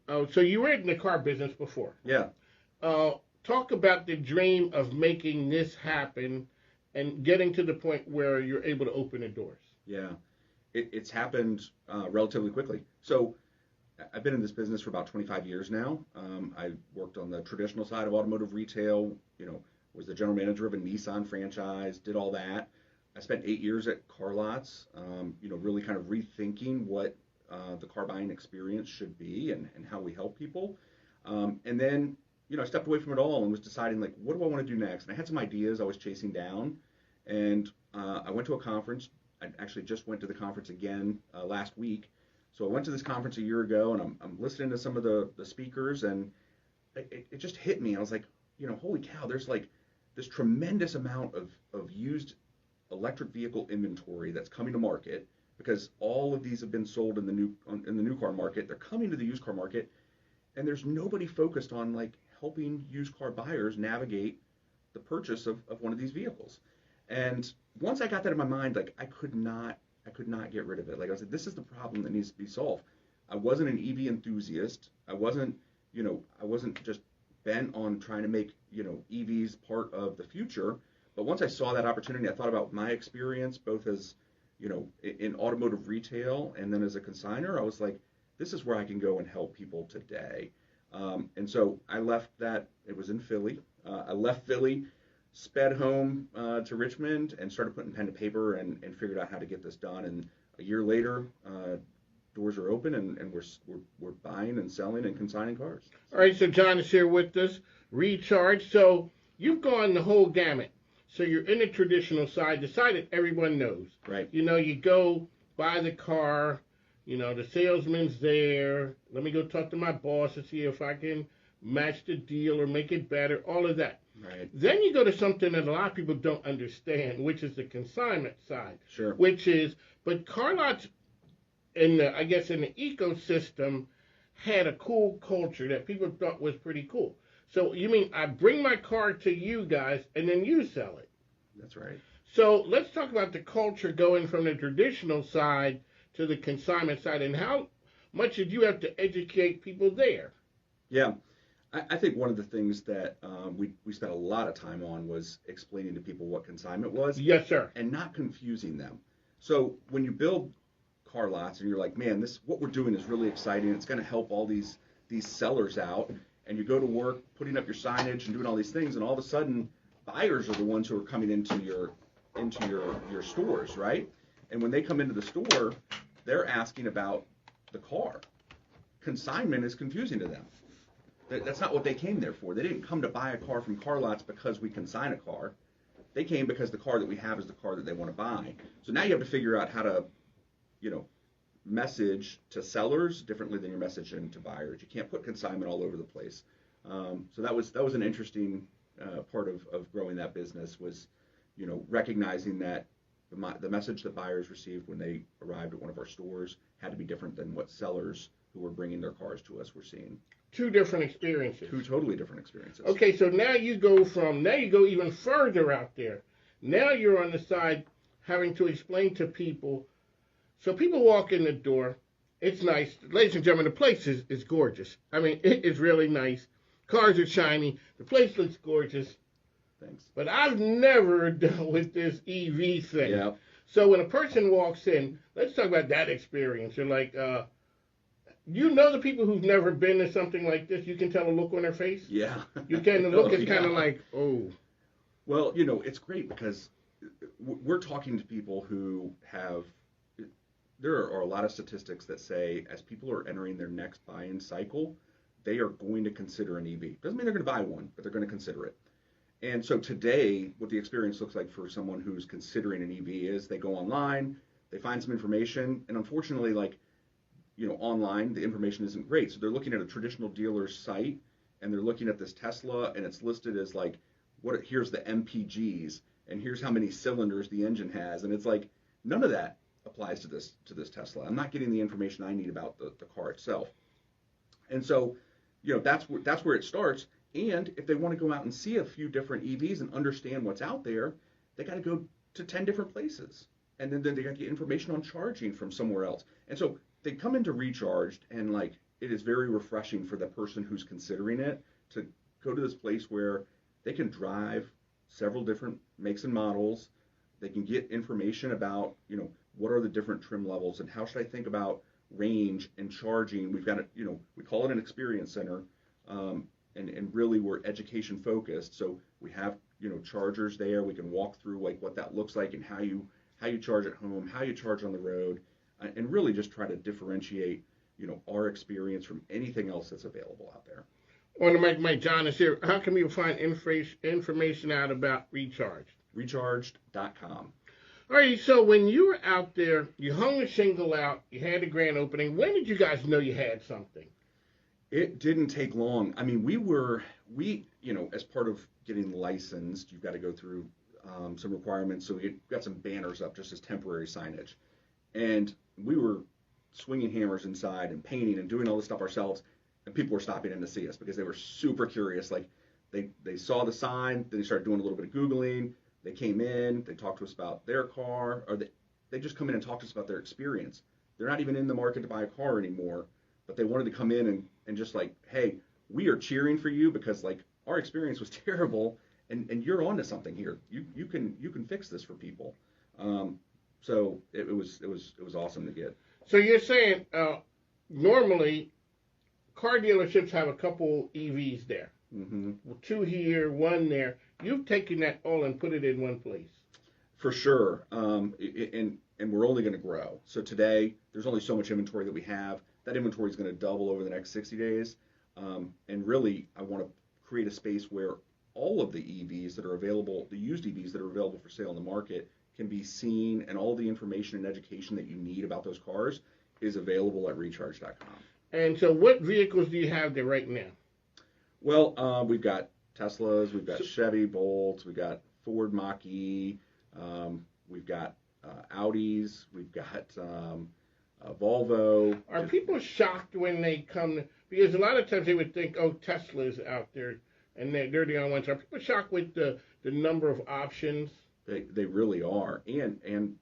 dream. So you were in the car business before. Yeah. Talk about the dream of making this happen and getting to the point where you're able to open the doors. Yeah. It's happened relatively quickly. So I've been in this business for about 25 years now. I worked on the traditional side of automotive retail, was the general manager of a Nissan franchise, did all that. I spent 8 years at car lots, really kind of rethinking what the car buying experience should be and how we help people. And then, I stepped away from it all and was deciding, like, what do I want to do next? And I had some ideas I was chasing down. And I went to a conference. I actually just went to the conference again last week. So I went to this conference a year ago, and I'm listening to some of the speakers, and it just hit me. I was like, holy cow, there's like this tremendous amount of used electric vehicle inventory that's coming to market because all of these have been sold in the new car market. They're coming to the used car market, and there's nobody focused on like helping used car buyers navigate the purchase of one of these vehicles. And once I got that in my mind, like I could not get rid of it. Like I said, this is the problem that needs to be solved. I wasn't an EV enthusiast. I wasn't just bent on trying to make, EVs part of the future. But once I saw that opportunity, I thought about my experience, both as, in automotive retail and then as a consignor. I was like, this is where I can go and help people today. And so I left that. It was in Philly. I left Philly, sped home to Richmond, and started putting pen to paper and figured out how to get this done. And a year later, doors are open, and we're buying and selling and consigning cars. All right, so John is here with us. Recharge. So you've gone the whole gamut. So you're in the traditional side, the side that everyone knows. Right. You go buy the car. The salesman's there. Let me go talk to my boss to see if I can match the deal or make it better. All of that. Right. Then you go to something that a lot of people don't understand, which is the consignment side. Sure. But car lots in the ecosystem had a cool culture that people thought was pretty cool. So you mean I bring my car to you guys and then you sell it? That's right. So let's talk about the culture going from the traditional side to the consignment side, and how much did you have to educate people there? Yeah. I think one of the things that we spent a lot of time on was explaining to people what consignment was. Yes, sir. And not confusing them. So when you build car lots and you're like, man, what we're doing is really exciting. It's going to help all these sellers out. And you go to work putting up your signage and doing all these things, and all of a sudden buyers are the ones who are coming into your stores, right? And when they come into the store, they're asking about the car. Consignment is confusing to them. That's not what they came there for. They didn't come to buy a car from car lots because we consign a car. They came because the car that we have is the car that they want to buy. So now you have to figure out how to, message to sellers differently than you're messaging to buyers. You can't put consignment all over the place. So that was an interesting part of growing that business was, recognizing that the message that buyers received when they arrived at one of our stores had to be different than what sellers who were bringing their cars to us were seeing. Two different experiences. Two totally different experiences. Okay, so now you go even further out there. Now you're on the side having to explain to people. So people walk in the door. It's nice. Ladies and gentlemen, the place is gorgeous. I mean, it is really nice. Cars are shiny. The place looks gorgeous. Thanks. But I've never dealt with this EV thing. Yeah. So when a person walks in, let's talk about that experience. You're like, the people who've never been to something like this, you can tell the look on their face? Yeah. You can. The look is kind of like, oh. Well, it's great because we're talking to people who there are a lot of statistics that say as people are entering their next buy-in cycle, they are going to consider an EV. Doesn't mean they're going to buy one, but they're going to consider it. And so today, what the experience looks like for someone who's considering an EV is they go online, they find some information, and unfortunately, online, the information isn't great. So they're looking at a traditional dealer's site, and they're looking at this Tesla, and it's listed as here's the MPGs, and here's how many cylinders the engine has, and it's like, none of that applies to this Tesla. I'm not getting the information I need about the car itself. And so, that's where it starts. And if they want to go out and see a few different EVs and understand what's out there, they got to go to 10 different places. And then they got to get information on charging from somewhere else. And so they come into Recharged, and it is very refreshing for the person who's considering it to go to this place where they can drive several different makes and models. They can get information about, what are the different trim levels and how should I think about range and charging. We've got we call it an experience center, and really we're education focused. So we have, chargers there. We can walk through like what that looks like and how you charge at home, how you charge on the road, and really just try to differentiate, our experience from anything else that's available out there. I want to make my John is here. How can you find information out about Recharge? Recharged.com. All right, so when you were out there, you hung the shingle out, you had the grand opening. When did you guys know you had something? It didn't take long. I mean, we as part of getting licensed, you've got to go through some requirements. So we got some banners up just as temporary signage. And we were swinging hammers inside and painting and doing all this stuff ourselves. And people were stopping in to see us because they were super curious. Like they saw the sign, then they started doing a little bit of Googling. They came in, they talked to us about their car, or they just come in and talk to us about their experience. They're not even in the market to buy a car anymore, but they wanted to come in and just like, hey, we are cheering for you because like our experience was terrible, and you're onto something here. You can fix this for people. So it was awesome to get. So you're saying normally car dealerships have a couple EVs there. Mm-hmm. 2 here, 1 there. You've taken that all and put it in one place. For sure, and we're only going to grow. So today, there's only so much inventory that we have. That inventory is going to double over the next 60 days. And really, I want to create a space where all of the EVs that are available, the used EVs that are available for sale in the market, can be seen, and all the information and education that you need about those cars is available at recharge.com. And so what vehicles do you have there right now? Well, we've got Teslas, we've got Chevy Bolts, we've got Ford Mach-E, we've got Audis, we've got Volvo. Are people shocked when they come? Because a lot of times they would think, oh, Tesla's out there, and they're the only ones. Are people shocked with the number of options? They really are, and